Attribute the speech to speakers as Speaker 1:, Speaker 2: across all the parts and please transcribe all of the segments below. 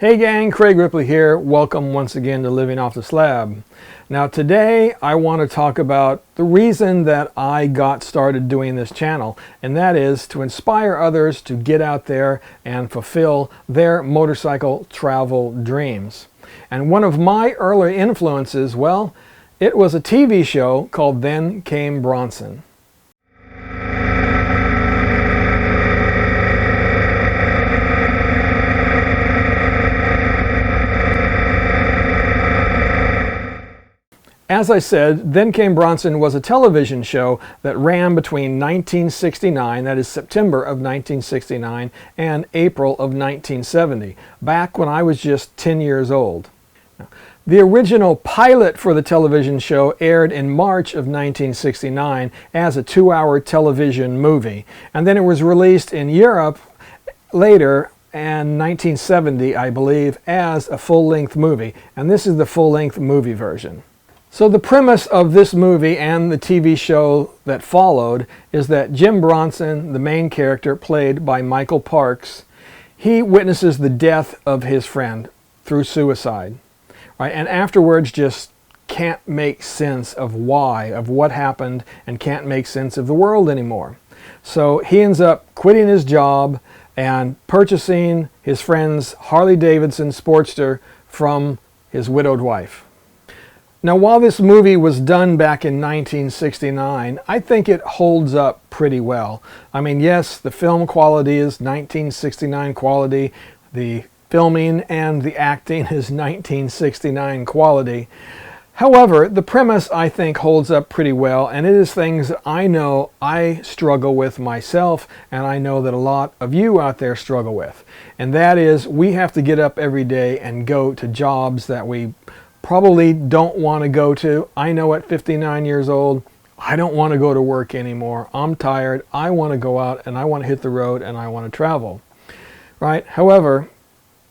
Speaker 1: Hey gang, Craig Ripley here. Welcome once again to Living Off the Slab. Now today I want to talk about the reason that I got started doing this channel, and that is to inspire others to get out there and fulfill their motorcycle travel dreams. And one of my early influences, well, it was a TV show called Then Came Bronson. As I said, Then Came Bronson was a television show that ran between 1969, that is September of 1969, and April of 1970, back when I was just 10 years old. The original pilot for the television show aired in March of 1969 as a 2-hour television movie, and then it was released in Europe later in 1970, I believe, as a full-length movie, and this is the full-length movie version. So the premise of this movie and the TV show that followed is that Jim Bronson, the main character played by Michael Parks, he witnesses the death of his friend through suicide, right? And afterwards just can't make sense of why, of what happened, and can't make sense of the world anymore. So he ends up quitting his job and purchasing his friend's Harley-Davidson Sportster from his widowed wife. Now, while this movie was done back in 1969, I think it holds up pretty well. I mean, yes, the film quality is 1969 quality, the filming and the acting is 1969 quality. However, the premise, I think, holds up pretty well, and it is things that I know I struggle with myself, and I know that a lot of you out there struggle with. And that is, we have to get up every day and go to jobs that we probably don't want to go to. I know at 59 years old, I don't want to go to work anymore. I'm tired. I want to go out and I want to hit the road and I want to travel, right? However,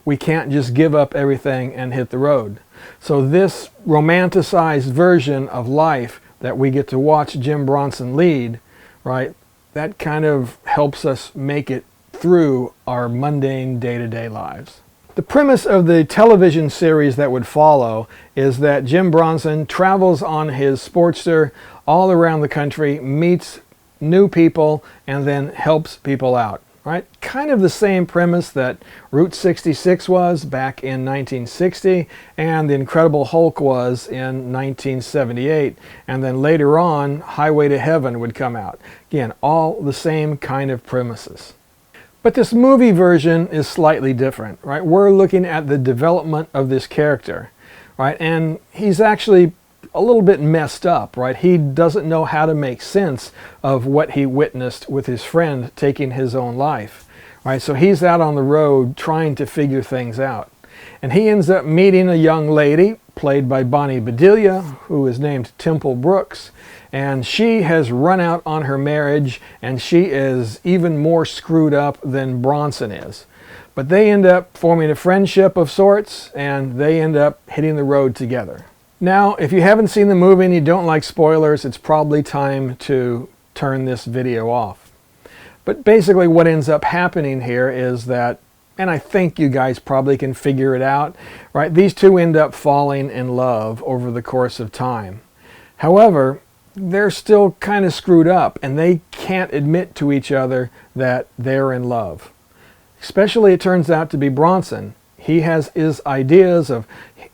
Speaker 1: we can't just give up everything and hit the road. So this romanticized version of life that we get to watch Jim Bronson lead, right, that kind of helps us make it through our mundane day-to-day lives. The premise of the television series that would follow is that Jim Bronson travels on his Sportster all around the country, meets new people, and then helps people out, right? Kind of the same premise that Route 66 was back in 1960 and The Incredible Hulk was in 1978. And then later on, Highway to Heaven would come out. Again, all the same kind of premises. But this movie version is slightly different, right? We're looking at the development of this character, right? And he's actually a little bit messed up, right? He doesn't know how to make sense of what he witnessed with his friend taking his own life, right? So he's out on the road trying to figure things out. And he ends up meeting a young lady played by Bonnie Bedelia, who is named Temple Brooks, and she has run out on her marriage, and she is even more screwed up than Bronson is. But they end up forming a friendship of sorts, and they end up hitting the road together. Now, if you haven't seen the movie and you don't like spoilers, it's probably time to turn this video off. But basically what ends up happening here is that, and I think you guys probably can figure it out, right? These two end up falling in love over the course of time. However, they're still kind of screwed up and they can't admit to each other that they're in love. Especially it turns out to be Bronson. He has his ideas of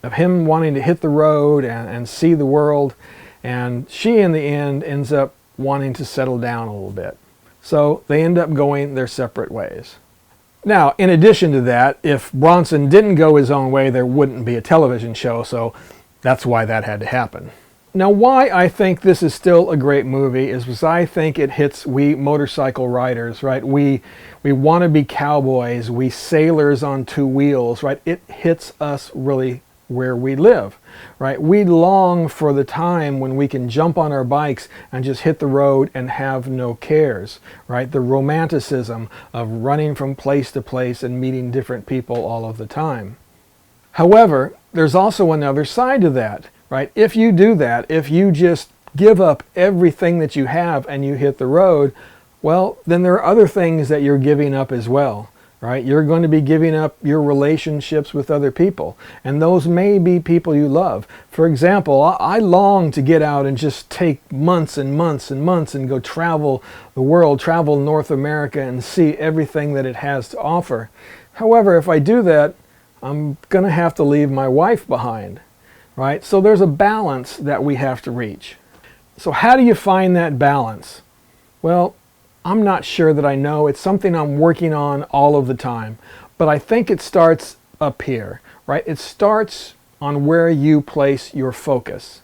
Speaker 1: him wanting to hit the road and see the world, and she in the end ends up wanting to settle down a little bit. So they end up going their separate ways. Now, in addition to that, if Bronson didn't go his own way, there wouldn't be a television show, so that's why that had to happen. Now, why I think this is still a great movie is because I think it hits we motorcycle riders, right? We want to be cowboys, we sailors on two wheels, right? It hits us really where we live, right? We long for the time when we can jump on our bikes and just hit the road and have no cares, right? The romanticism of running from place to place and meeting different people all of the time. However, there's also another side to that, right? If you do that, if you just give up everything that you have and you hit the road, well, then there are other things that you're giving up as well. right? You're going to be giving up your relationships with other people, and those may be people you love. For example, I long to get out and just take months and months and months and go travel the world, travel North America, and see everything that it has to offer. However, if I do that, I'm going to have to leave my wife behind, right? So there's a balance that we have to reach. So how do you find that balance? Well, I'm not sure that I know. It's something I'm working on all of the time. But I think it starts up here, right? It starts on where you place your focus.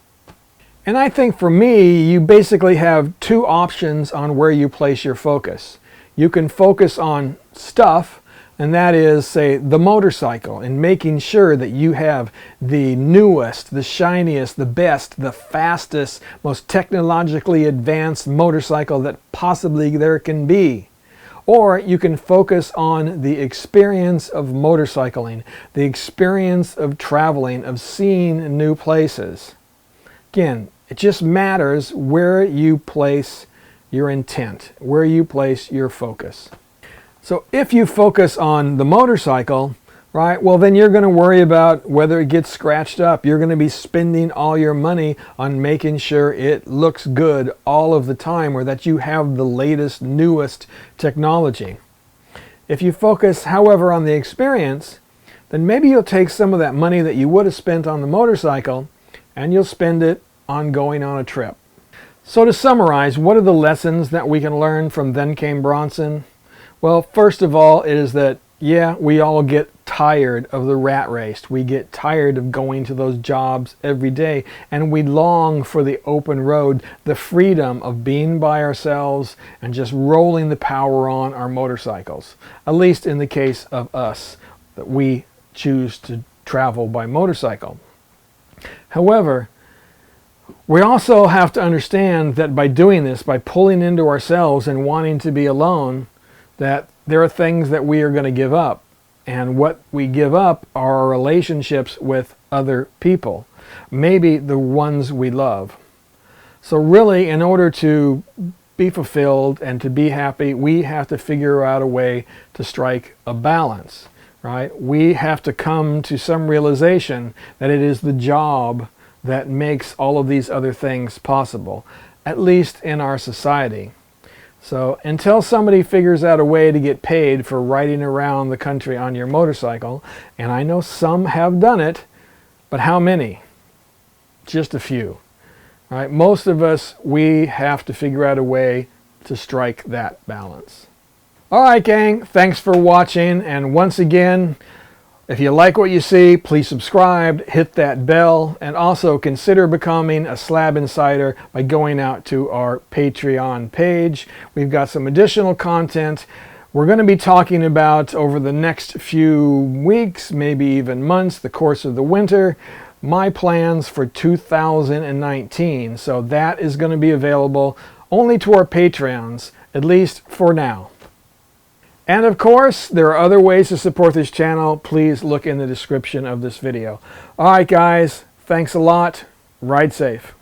Speaker 1: And I think for me, you basically have two options on where you place your focus. You can focus on stuff, and that is, say, the motorcycle, and making sure that you have the newest, the shiniest, the best, the fastest, most technologically advanced motorcycle that possibly there can be. Or you can focus on the experience of motorcycling, the experience of traveling, of seeing new places. Again, it just matters where you place your intent, where you place your focus. So if you focus on the motorcycle, right, well then you're going to worry about whether it gets scratched up. You're going to be spending all your money on making sure it looks good all of the time, or that you have the latest, newest technology. If you focus, however, on the experience, then maybe you'll take some of that money that you would have spent on the motorcycle and you'll spend it on going on a trip. So to summarize, what are the lessons that we can learn from Then Came Bronson? Well, first of all, it is that, yeah, we all get tired of the rat race. We get tired of going to those jobs every day, and we long for the open road, the freedom of being by ourselves and just rolling the power on our motorcycles. At least in the case of us, that we choose to travel by motorcycle. However, we also have to understand that by doing this, by pulling into ourselves and wanting to be alone, that there are things that we are going to give up. And what we give up are our relationships with other people, maybe the ones we love. So really, in order to be fulfilled and to be happy, we have to figure out a way to strike a balance, right? We have to come to some realization that it is the job that makes all of these other things possible, at least in our society. So until somebody figures out a way to get paid for riding around the country on your motorcycle, and I know some have done it, but how many? Just a few. Right? Most of us, we have to figure out a way to strike that balance. All right, gang, thanks for watching. And once again, if you like what you see, please subscribe, hit that bell, and also consider becoming a Slab Insider by going out to our Patreon page. We've got some additional content we're going to be talking about over the next few weeks, maybe even months, the course of the winter, my plans for 2019. So that is going to be available only to our Patreons, at least for now. And of course, there are other ways to support this channel. Please look in the description of this video. All right, guys, thanks a lot. Ride safe.